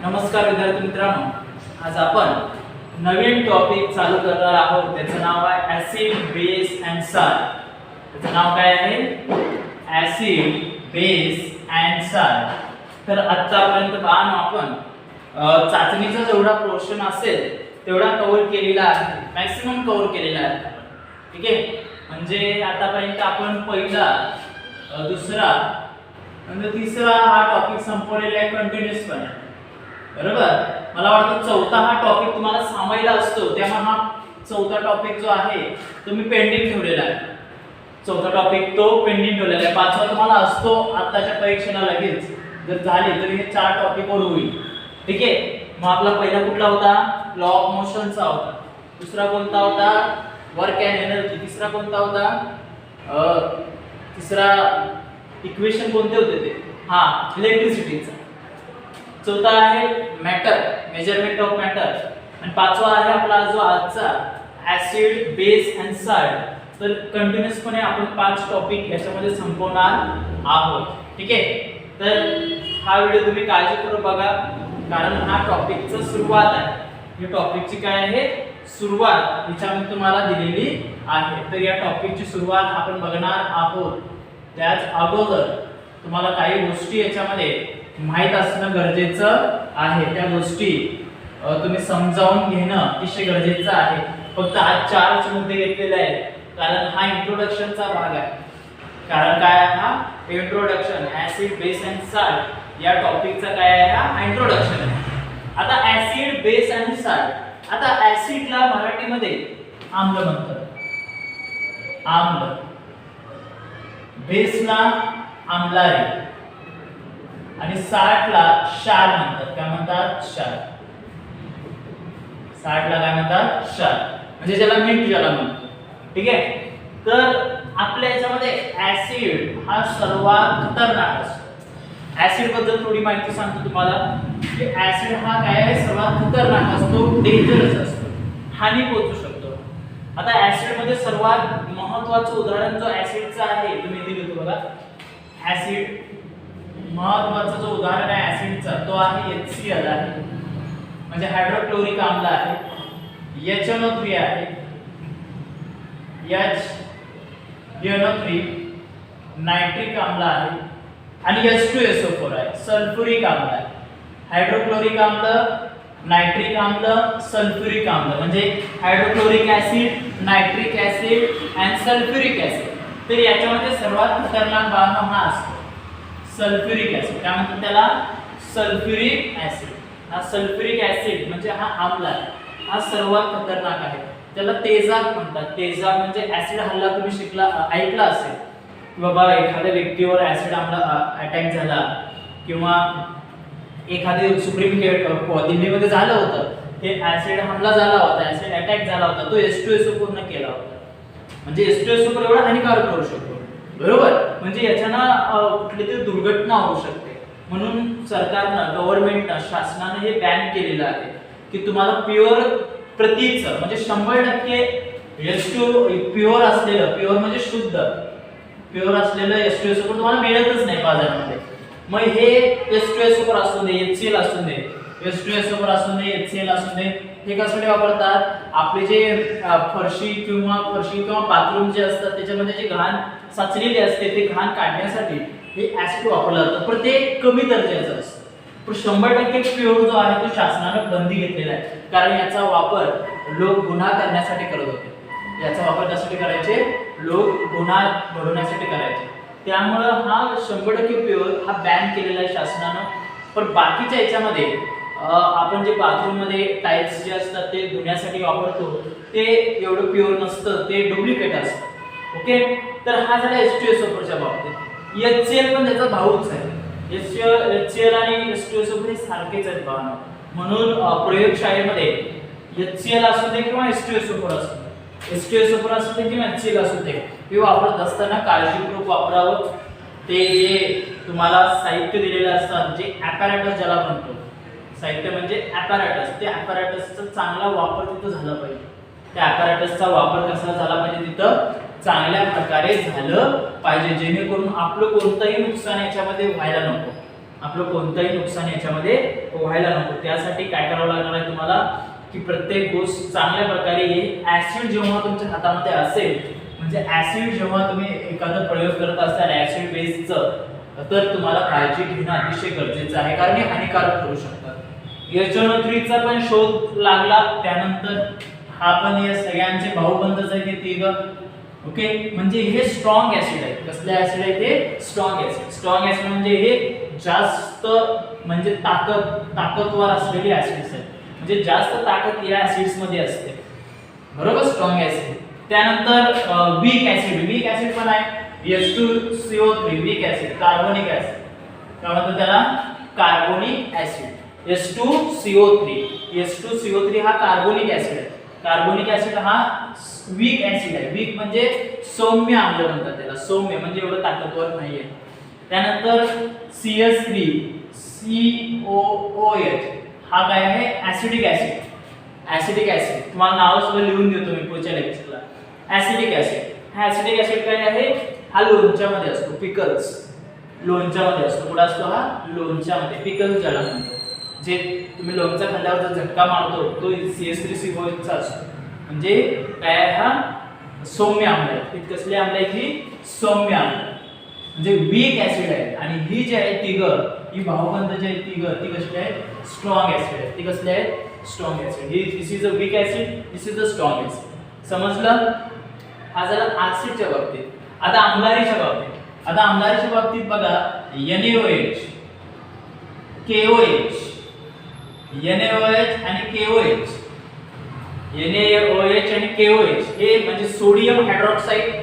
नमस्कार विद्यार्थी मित्रांनो, आज आपण नवीन टॉपिक चालू करणार आहोत. त्याचं नाव आहे ऍसिड बेस अँड साल्ट. त्याचं नाव काय आहे? Acid base and salt. तर आतापर्यंत पाहणं आपण चाचणीचा जेवढा पोर्शन असेल तेवढा कव्हर केलेला आहे, मॅक्सिमम कव्हर केलेला आहे. ठीक आहे, म्हणजे आतापर्यंत आपण पहिला, दुसरा आणि तिसरा हा टॉपिक संपवलेला आहे कंटिन्युअसपणे. बरोबर. मला वाटतं चौथा हा टॉपिक तुम्हाला सामायला असतो, त्यामुळे हा चौथा टॉपिक जो आहे तो मी पेंडिंग ठेवलेला आहे. चौथा टॉपिक तो पेंडिंग ठेवलेला आहे. पाचवा तुम्हाला असतो आताच्या परीक्षेला लगेच जर झाले तर हे चार टॉपिक वर होईल. ठीक आहे, मग आपला पहिला कुठला होता? लॉ ऑफ मोशनचा होता. दुसरा कोणता होता? Work and energy. तिसरा कोणता होता? तिसरा इक्वेशन कोणते होते ते? इलेक्ट्रिसिटीचा. चौथा आहे मॅटर, मेजरमेंट ऑफ मॅटर. आणि पाचवा आहे आपला जो आजचा ऍसिड बेस अँड साल्ट. तर कंटिन्युअसपणे आपण 5 टॉपिक याच्यामध्ये संपवणार आहोत. ठीक आहे, तर हा व्हिडिओ तुम्ही काळजीपूर्वक बघा, कारण हा टॉपिकची सुरुवात आहे. या टॉपिकची काय आहे? सुरुवात याच्यामध्ये तुम्हाला दिलेली आहे. तर या टॉपिकची सुरुवात आपण बघणार आहोत. त्याच अगोदर तुम्हाला काही गोष्टी याच्यामध्ये माहित असणं गरजेचं आहे. त्या गोष्टी तुम्ही समजावून घेणं अतिशय गरजेचं आहे. फक्त आज 4च मुद्दे घेतलेले आहेत, कारण हा इंट्रोडक्शनचा भाग आहे. कारण काय आहे? हा introduction. Acid base and salt या टॉपिकचा काय आहे? हा इंट्रोडक्शन आहे. आता ऍसिड बेस अँड साल्ट. आता ऍसिडला मराठीमध्ये आम्ल म्हणतात, आम्ल. बेसला आम्लारी आणि साल्टला क्षार म्हणतात. काय म्हणतात? क्षार. साल्टला काय म्हणतात? क्षार, म्हणजे ज्याला मीठ ज्याला म्हणतो. ठीक आहे, तर आपल्या याच्यामध्ये ऍसिड हा सर्वात खतरनाक असतो. ऍसिड बद्दल थोडी माहिती सांगतो तुम्हाला की ऍसिड हा काय आहे? सर्वात खतरनाक असतो, डेंजरस असतो, हानी पोहोचू शकतो. आता ऍसिड मध्ये सर्वात महत्त्वाचं उदाहरण जो ऍसिडचं आहे, तुम्ही इथे लिहितो बघा. ऍसिड महत्त्वाचं जो उदाहरण आहे ऍसिडचा तो आहे HCl आहे, म्हणजे हायड्रोक्लोरिक आम्ल आहे. HNO3 आहे, HNO3 नायट्रिक आम्ल आहे. आणि H2SO4 आहे, सल्फ्युरिक आम्ल आहे. हायड्रोक्लोरिक आम्ल, नायट्रिक आम्ल, सल्फ्युरिक आम्ल, म्हणजे हायड्रोक्लोरिक ऍसिड, नायट्रिक ऍसिड आणि सल्फ्युरिक ऍसिड. तर याच्यामध्ये सर्वात खतरनाक बाण हा असतो सल्फ्युरिक ऍसिड. काय म्हणतात त्याला? Sulphuric acid. हा सल्फ्युरिक ऍसिड म्हणजे हा आम्ल आहे, हा सर्वात खतरनाक आहे. त्याला तेजाब म्हणतात. तेजाब म्हणजे ऍसिड हल्ला तुम्ही ऐकला असेल की बाबा एखाद्या व्यक्तीवर ऍसिड अटॅक झाला, किंवा एखादे सुप्रीम दिल्लीमध्ये झालं होतं, हे ऍसिड हमला झाला होता, ऍसिड अटॅक झाला होता, तो H2SO4 ने केला होता. म्हणजे H2SO4 एवढा हानिकारक करू शकतो. बरोबर, म्हणजे याच्यानं कुठली तरी दुर्घटना होऊ शकते. म्हणून सरकारनं, गव्हर्नमेंटनं, शासनानं हे बॅन केलेलं आहे की तुम्हाला प्युअर प्रतीचं म्हणजे 100% H2 प्युअर असलेलं, प्युअर म्हणजे शुद्ध, प्युअर असलेलं H2SO4 तुम्हाला मिळतच नाही बाजारामध्ये. मग हे H2SO4 असू दे, HCl असू दे, H2SO4 असू दे, HCl असू दे, हे कशासाठी वापरतात? आपले जे फरशी किंवा बाथरूम जे असतात त्याच्यामध्ये जे घाण साचलेली असते ते घाण काढण्यासाठी हे ऍसिड वापरलं जातं. पण ते कमी दर्जाचं असतं. पण 100% प्युअर जो आहे तो शासनाने बंदी घेतलेला आहे, कारण याचा वापर लोक गुन्हा करण्यासाठी करत होते. याचा वापर कशासाठी करायचे? लोक गुन्हा घडवण्यासाठी करायचे. त्यामुळं हा 100% प्युअर हा बॅन केलेला आहे शासनानं. पण बाकीच्या याच्यामध्ये आपण जे बाथरूम मध्ये टाईल्स जे असतात ते धुण्यासाठी वापरतो ते एवढं प्युअर नसतं, ते डुप्लिकेट असतं. ओके, तर हा झाला H2SO4च्या बाबतीत. HCl पण त्याचा भाऊच आहे. HCl आणि H2SO4 हे सारखेच आहेत भावना. म्हणून प्रयोगशाळेमध्ये HCl असू दे किंवा H2SO4 असू दे, H2SO4 असू दे किंवा HCl असू दे, हे वापरत असताना काळजीपूर्वक वापरावं. ते जे तुम्हाला साहित्य दिलेले असतात, जे ॲपॅरेटस ज्याला म्हणतो, साहित्य म्हणजे ॲपॅरेटस, ते ॲपॅरेटसचा चांगला वापर तिथं झाला पाहिजे. त्या ॲपॅरेटसचा वापर कसा झाला पाहिजे? तिथं चांगल्या प्रकारे झालं पाहिजे, जेणेकरून आपलं कोणतंही नुकसान याच्यामध्ये व्हायला नको. आपलं कोणतंही नुकसान याच्यामध्ये व्हायला नको. त्यासाठी काय करावं लागणार आहे तुम्हाला की प्रत्येक गोष्ट चांगल्या प्रकारे हे ऍसिड जेव्हा तुमच्या हातामध्ये असेल, म्हणजे ऍसिड जेव्हा तुम्ही एखादा प्रयोग करत असाल ऍसिड बेसचं, तर तुम्हाला काळजी घेणं अतिशय गरजेचं आहे, कारण हे हानिकारक ठरू शकतात. HNO3 चा पण शोध लागला, त्यानंतर हा पण या सगळ्यांचे भाऊबंधच आहे ते तिघ. ओके, म्हणजे हे स्ट्रॉंग ऍसिड आहे. कसले ऍसिड आहे ते? Strong acid. स्ट्रॉंग ऍसिड म्हणजे हे जास्त म्हणजे ताकदवर असलेले ऍसिड्स आहेत, म्हणजे जास्त ताकद या ऍसिड्स मध्ये असते, बरोबर. Strong acid. त्यानंतर वीक ऍसिड. वीक ऍसिड पण आहे H2CO3, weak acid, carbonic acid. काय म्हणतात त्याला? Carbonic acid. H2CO3. H2CO3 हा कार्बोनिक ऍसिड आहे. कार्बोनिक ऍसिड हा वीक ऍसिड आहे. वीक म्हणजे सौम्य आम्ल म्हणतात त्याला. सौम्य म्हणजे एवढं ताकदवर नाहीये. त्यानंतर CS3, COOH हा काय आहे? Acidic acid. ऍसिडिक ऍसिड तुम्हाला नाव सुद्धा लिहून देतो मी पुढच्या लेक्चरला. Acidic acid. हा ऍसिडिक ऍसिड काय आहे? हा लोणच्यामध्ये असतो. पिकल्स लोणच्यामध्ये असतो. कुठे असतो हा? लोणच्यामध्ये. पिकल्स ज्याला म्हणतो, जे तुम्ही लोणचा खाल्ल्यावर जो झटका मारतो तो CS3COH चा असतो. म्हणजे काय? हा सौम्य आम्ल आहे. ही कसली आम्ल आहे? ही सौम्य आम्ल, म्हणजे वीक ऍसिड आहे. आणि ही जी आहे तिघ, ही भाऊबंध जे आहे तिघ, ती कसली आहे? स्ट्रॉंग ऍसिड आहे. ती कसली आहे? Strong acid. ही this is a weak acid, this is a strong acid. समजलं? हा झाला ऍसिडच्या बाबतीत. आता आम्लारीच्या बाबतीत. आता आम्लारीच्या बाबतीत बघा, NaOH, KOH, NaOH आणि KOH. NaOH आणि KOH हे म्हणजे सोडियम हायड्रॉक्साईड,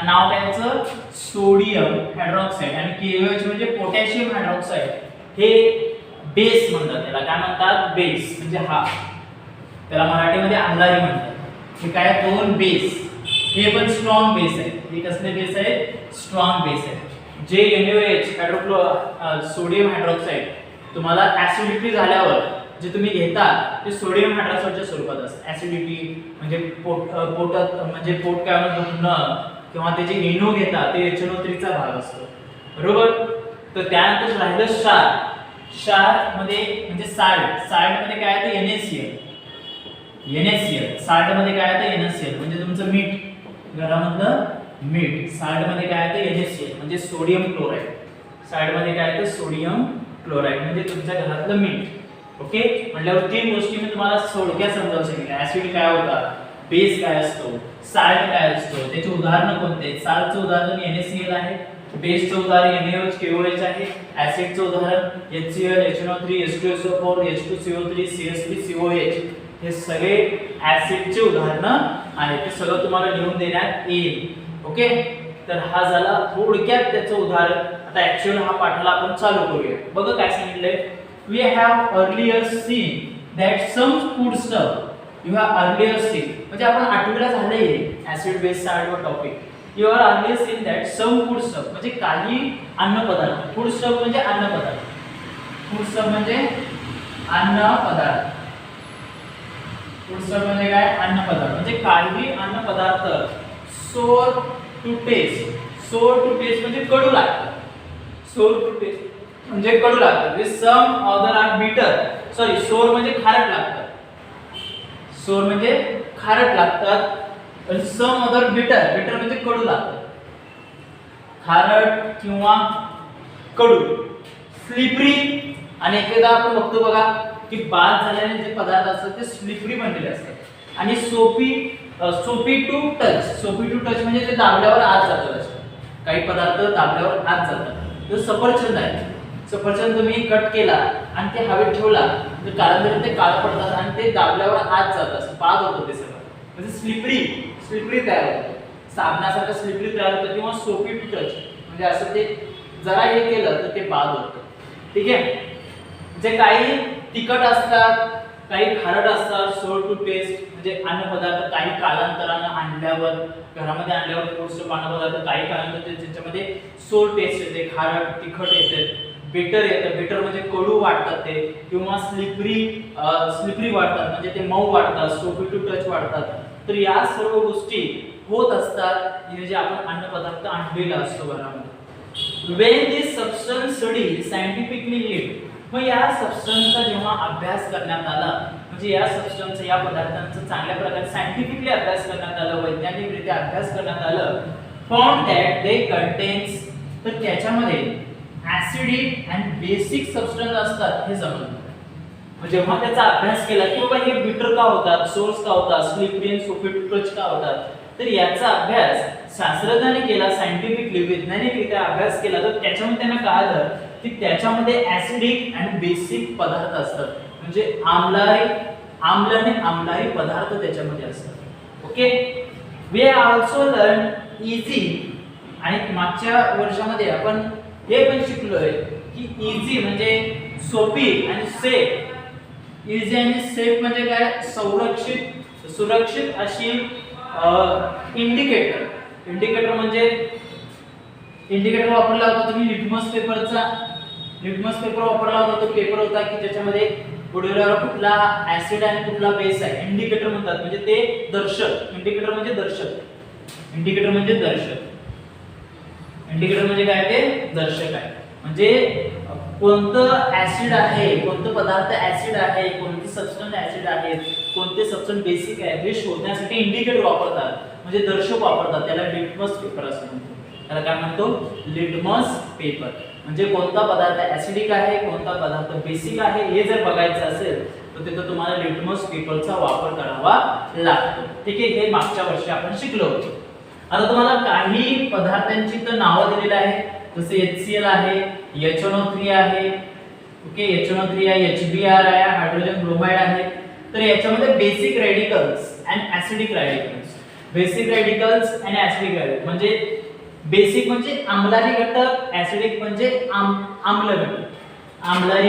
नाव काय याचं? Sodium hydroxide. आणि KOH म्हणजे पोटॅशियम हायड्रॉक्साईड. हे बेस म्हणतात त्याला. काय म्हणतात? बेस. म्हणजे हा त्याला मराठीमध्ये आम्लारी म्हणतात. हे काय? दोन बेस. हे पण स्ट्रॉंग बेस आहे. हे कसले बेस आहे? स्ट्रॉंग बेस आहे. जे NaOH सोडियम हायड्रॉक्साईड तुम्हाला ऍसिडिटी झाल्यावर जे तुम्ही घेता ते सोडियम हायड्रॉक्साईडच्या स्वरूपात असतं. ऍसिडिटी म्हणजे पोटात म्हणजे पोट काय दुखणं किंवा त्याचे इनो घेता ते HNO3 चा भाग असतो, बरोबर. तर त्यानंतर राहिलं क्षार. क्षार मध्ये म्हणजे साल्ट मध्ये काय आहे? NaCl. साल्ट मध्ये काय आहे? NaCl म्हणजे तुमचं मीठ, घरामधलं मीठ. साल्ट मध्ये काय आहे? NaCl म्हणजे सोडियम क्लोराईड. साल्ट मध्ये काय आहे? सोडियम क्लोराईड म्हणजे तुमच्या घरातलं मीठ. ओके, म्हटल्यावर तीन गोष्टी मी तुम्हाला थोडक्यात समजावून सांगितल्या. ऍसिड काय होता, बेस काय असतो, साल्ट काय असतो, त्याची उदाहरणं कोणते. साल्टचं उदाहरण NaCl आहे, बेसचं उदाहरण NaOH KOH आहे, ऍसिडचं उदाहरण HCl HNO3 H2SO4 H2CO3 CS3COH. हे सगळे ऍसिडचे उदाहरणं आहेत. ते सगळं तुम्हाला लिहून देण्यात येईल. ओके, तर हा झाला थोडक्यात त्याचं उदाहरण. आता ऍक्च्युअल हा पाठाला आपण चालू करूया. बघा काय सांगितलंय. We have earlier seen that some food stuff you have earlier seen, म्हणजे आपण आठवड्याला झाले ऍसिड बेस साल्ट वर topic. You are earlier seen that some food stuff म्हणजे काही अन्न पदार्थ. फूड स्टफ म्हणजे अन्न पदार्थ. फूड स्टफ म्हणजे अन्न पदार्थ. फूड स्टफ म्हणजे काय? अन्न पदार्थ. म्हणजे काही अन्न पदार्थ सोर टू टेस्ट. सोर टू टेस्ट म्हणजे कडू लागतात. सोर टू टेस्ट म्हणजे कडू लागतात. विथ सम अदर आर बिटर. सॉरी, सोर म्हणजे खारट लागतात. सोर म्हणजे खारट लागतात. आणि सम अदर बिटर. बिटर म्हणजे कडू लागतात. खारट किंवा कडू. स्लिपरी. आणि एकदा आपण बघतो बघा की बाद झालेले जे पदार्थ असतात ते स्लिपरी बनलेले असतात. आणि सोपी टू टच. सोपी टू टच म्हणजे ते दाबल्यावर आत जातात. काही पदार्थ दाबल्यावर आत जातात. तर सफरचंद आहे. सफरचंद तुम्ही कट केला आणि ते हवेत ठेवला तर कालांतराने ते काळ पडतात आणि ते दाबल्यावर आत जातात. बाद होतं ते सगळं. म्हणजे स्लिपरी तयार होतं. साबणासारखं स्लिपरी तयार होतं किंवा सोपी टू टच म्हणजे असं ते जरा हे केलं तर ते बाद होतं. ठीक आहे. जे काही तिखट असतात, काही खारट असतात. सोर टू टेस्ट म्हणजे अन्न पदार्थ काही कालांतराने आणल्यावर, घरामध्ये आणल्यावर पोस्ट अन्न पदार्थ काही कालांतर त्याच्यामध्ये सोर टेस्ट येते, खारट तिखट येते, बिटर येतं. बिटर म्हणजे कडू वाटतात ते, किंवा स्लिपरी वाटतात म्हणजे ते मऊ वाटतात, सोपी टू टच वाटतात. तर या सर्व गोष्टी होत असतात जे आपण अन्न पदार्थ आणलेला असतो घरामध्ये. when this substance study scientifically lead, मग या सबस्टन्सचा जेव्हा अभ्यास करण्यात आला, म्हणजे या सबस्टन्सचा या पदार्थांचा चांगल्या प्रकारे सायंटिफिकली अभ्यास करण्यात आला, वैज्ञानिकरित्या अभ्यास करण्यात आलं, फाउंड दॅट दे कंटेन्स, तर त्याच्यामध्ये ऍसिडिक अँड बेसिक सबस्टन्स असतात हे समजलं. जेव्हा त्याचा अभ्यास केला की बाबा हे बिटर का होतात, सोर्स का होतात, स्लिपरी अँड सोफिट टच का होतात, तर याचा अभ्यास शास्त्रज्ञांनी केला, सायंटिफिकली वैज्ञानिकरित्या अभ्यास केला, तर त्याच्यामध्ये त्यांना कळालं की त्याच्यामध्ये ऍसिडिक अँड बेसिक पदार्थ असतात, म्हणजे आम्ल आणि आम्लारी पदार्थ त्याच्यामध्ये असतात. Okay, we also learn easy, आणि मागच्या वर्षामध्ये आपण हे पण शिकलोय की इझी म्हणजे सोपी आणि सेफ. इझी आणि सेफ म्हणजे काय, सुरक्षित अशी इंडिकेटर म्हणजे इंडिकेटर वापरला होता तुम्ही लिटमस पेपर वापरला होता. तो पेपर होता की ज्याच्यामध्ये बुडवल्यावर कुठला ऍसिड आणि कुठला बेस आहे इंडिकेटर म्हणतात, म्हणजे ते दर्शक. इंडिकेटर म्हणजे काय, ते दर्शक आहे. म्हणजे कोणतं ऍसिड आहे, कोणतं पदार्थ ऍसिड आहे, कोणते सबस्टन्स ऍसिड आहेत, कोणते सबस्टन्स बेसिक आहे हे शोधण्यासाठी इंडिकेटर वापरतात, म्हणजे दर्शक वापरतात. त्याला लिटमस पेपर असं म्हणतो. त्याला काय म्हणतो, लिटमस पेपर. म्हणजे कोणता पदार्थ ऍसिडिक आहे, कोणता पदार्थ बेसिक आहे हे जर बघायचं असेल तर तिथं तुम्हाला लिटमस पेपरचा वापर करावा लागतो. ठीक आहे, हे मागच्या वर्षी आपण शिकलो होतो. आता तुम्हाला काही पदार्थांची तर नावं दिलेली आहेत, जसे HCl आहे, HNO3 आहे, ओके, HNO3 आहे, HBr आहे, हायड्रोजन ब्रोमाइड आहे. तर याच्यामध्ये basic radicals and acidic radicals. म्हणजे बेसिक म्हणजे आम्लारी घटक, ऍसिडिक म्हणजे आम्ल घटक. आम्लारी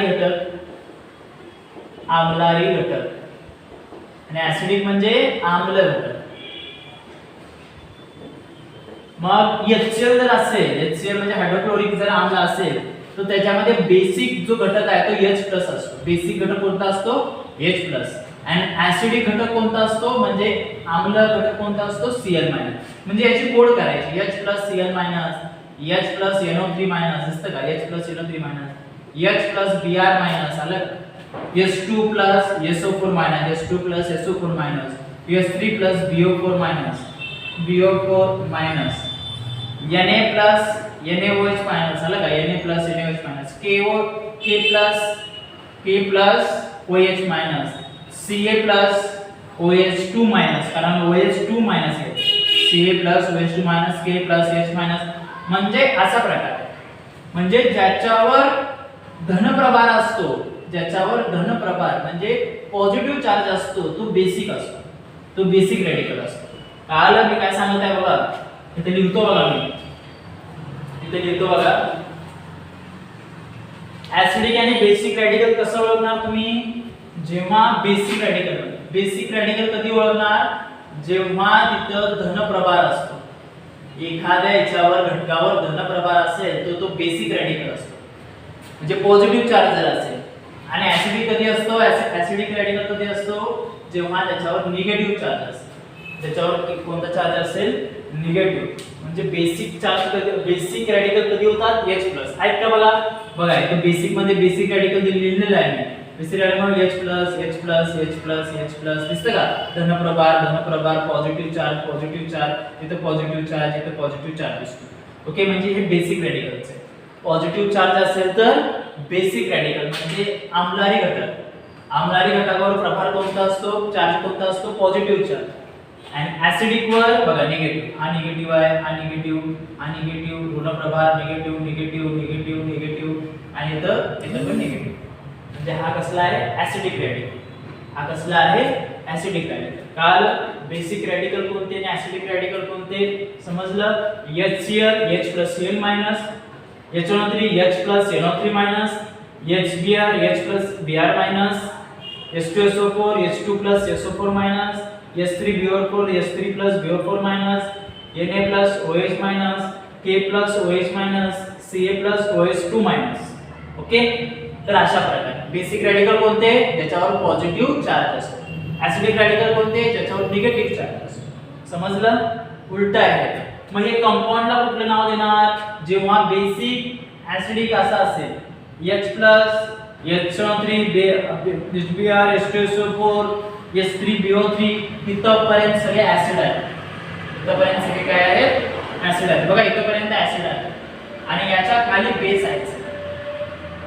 घटक आणि ऍसिडिक म्हणजे आम्ल घटक. मग HCl जर असेल, HCl म्हणजे हायड्रोक्लोरिक जर आम्ल असेल, तर त्याच्यामध्ये बेसिक जो घटक आहे तो H+ असतो. बेसिक घटक कोणता असतो, H+. आणि ऍसिडिक घटक कोणता असतो, म्हणजे आम्ल घटक कोणता असतो, Cl-. म्हणजे याची कोड करायची H+Cl-, H+NO3-, दिसतं का, H+NO3-, H+Br-, आलं, H2+SO4-, H2+SO4-, H3+BO4-, BO4-, Na+NaOH-, आलं का, Na+NaOH-, K+OH-, Ca+OH2-, कारण OH2- आहे, Ca+OH2-, K+H-, म्हणजे असा प्रकार आहे. म्हणजे ज्याच्यावर धनप्रभार असतो, म्हणजे पॉझिटिव्ह चार्ज असतो, तो बेसिक असतो, तो बेसिक रॅडिकल असतो. कळालं मी काय सांगत आहे बघा, इथे लिहितो बघा. ऍसिडिक आणि बेसिक रॅडिकल कसं ओळखणार तुम्ही, जेव्हा बेसिक रॅडिकल कधी ओळखणार, जेव्हा तिथं धनप्रभार असतो. एखाद्या याच्यावर घटकावर धनप्रभार असेल तर तो बेसिक रॅडिकल असतो, म्हणजे पॉझिटिव्ह चार्ज जर असेल. आणि ऍसिडिक कधी असतो, ऍसिडिक रॅडिकल कधी असतो, जेव्हा त्याच्यावर निगेटिव्ह चार्ज असेल. त्याच्यावर कोणता चार्ज असेल, निगेटिव्ह. म्हणजे बेसिक रॅडिकल कधी होतात, H+. आहेत का बघा इथे बेसिक मध्ये बेसिक रॅडिकल लिहिलेलं आहे मी. बेसिक रॅडिकल H+, दिसतं का, धनप्रभार, पॉझिटिव्ह चार्ज, इथे पॉझिटिव्ह चार्ज दिसतो. ओके, म्हणजे हे बेसिक रॅडिकल्स आहे. पॉझिटिव्ह चार्ज असेल तर बेसिक रॅडिकल म्हणजे आम्लारी घटकावर प्रभार कोणता असतो, चार्ज कोणता असतो, पॉझिटिव्ह चार्ज. आणि ऍसिडिक वर बघा निगेटिव्ह, हा निगेटिव्ह आहे, हा निगेटिव्ह, ऋण प्रभार, निगेटिव्ह, आणि इथं पण निगेटिव्ह. म्हणजे हा कसला आहे, ऍसिडिक रॅडिकल. हा कसला आहे, ऍसिडिक रॅडिकल. काल बेसिक रॅडिकल कोणते आणि ऍसिडिक रॅडिकल कोणते समजलं. HCl, H+Cl-, HNO3, H+NO3-, HBr, H+Br-, H2SO4, H2+SO4-, H3BO4, H3+BO4-, Na+OH-, K+OH-, Ca+OH2-. Okay, तर अशा प्रकारे बेसिक रॅडिकल कोणते, ज्याच्यावर पॉझिटिव्ह चार्ज असतो. ऍसिडिक रॅडिकल कोणते, ज्याच्यावर निगेटिव्ह चार्ज असतो. समजलं, उलट आहे. मग हे कंपाऊंडला कुठलं नाव देणार जेव्हा बेसिक ऍसिडिक असा असेल H+, H3 HBr H2SO4 H3BO3 इथपर्यंत सगळे ऍसिड आहेत. इथपर्यंत सगळे काय आहेत ऍसिड आहेत. बघा इथपर्यंत ऍसिड आहे आणि याच्या खाली बेस आहे.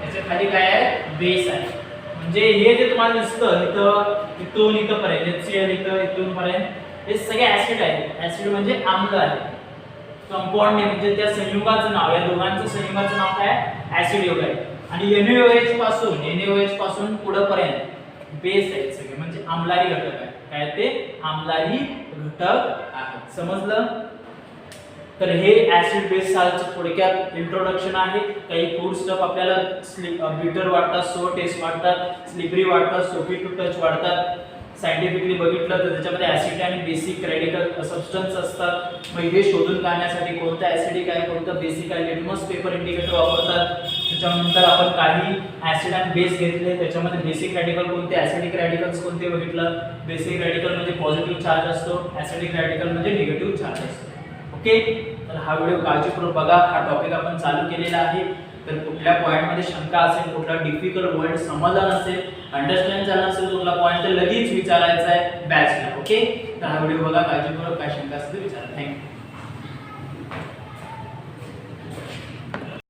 याच्या खाली काय आहे बेस आहे. म्हणजे हे जे तुम्हाला दिसतं इथं इथून इथपर्यंत HCl इथून पर्यंत हे सगळे ऍसिड आहेत. ऍसिड म्हणजे आम्ल आहे. कंपाऊंड म्हणजे त्या संयुगाचं नाव या दोघांचं संयुगाचं नाव काय ऍसिड योग आहे. आणि NaOH पासून पुढे पर्यंत बेस आहेत सगळे म्हणजे आम्लारी घटक आहे. काय ते आम्लारी घटक आहेत. समजलं. तर हे ऍसिड बेस साल्टचं थोडक्यात इंट्रोडक्शन आहे. काही फूड स्टफ आपल्याला बिटर वाटतात, सो टेस्ट वाटतात, स्लिपरी वाटतात, सोपी टू टच वाटतात. सायंटिफिकली बघितलं तर त्याच्यामध्ये ऍसिड आणि बेसिक रॅडिकल सबस्टन्स असतात. मग हे शोधून काढण्यासाठी कोणतं ऍसिडिक आहे कोणतं बेसिक आहे लिटमस पेपर इंडिकेटर वापरतात. त्याच्यानंतर आपण काही ऍसिड आणि बेस घेतले त्याच्यामध्ये बेसिक रॅडिकल कोणते ऍसिडिक रॅडिकल्स कोणते बघितलं. बेसिक रॅडिकल म्हणजे पॉझिटिव्ह चार्ज असतो, ऍसिडिक रॅडिकल म्हणजे निगेटिव्ह चार्ज असतो. ओके. तर हा व्हिडिओ काळजीपूर्वक बघा. हा टॉपिक आपण चालू केलेला आहे. तर कुठल्या पॉईंटमध्ये शंका असेल, कुठला डिफिकल्ट वर्ड समजला नसेल, अंडरस्टँड झाला नसेल कुठला पॉईंट तर लगेच विचारायचा आहे बॅचला. ओके. तर हा व्हिडिओ बघा काळजीपूर्वक, काय शंका असेल तर विचारा. थँक्यू.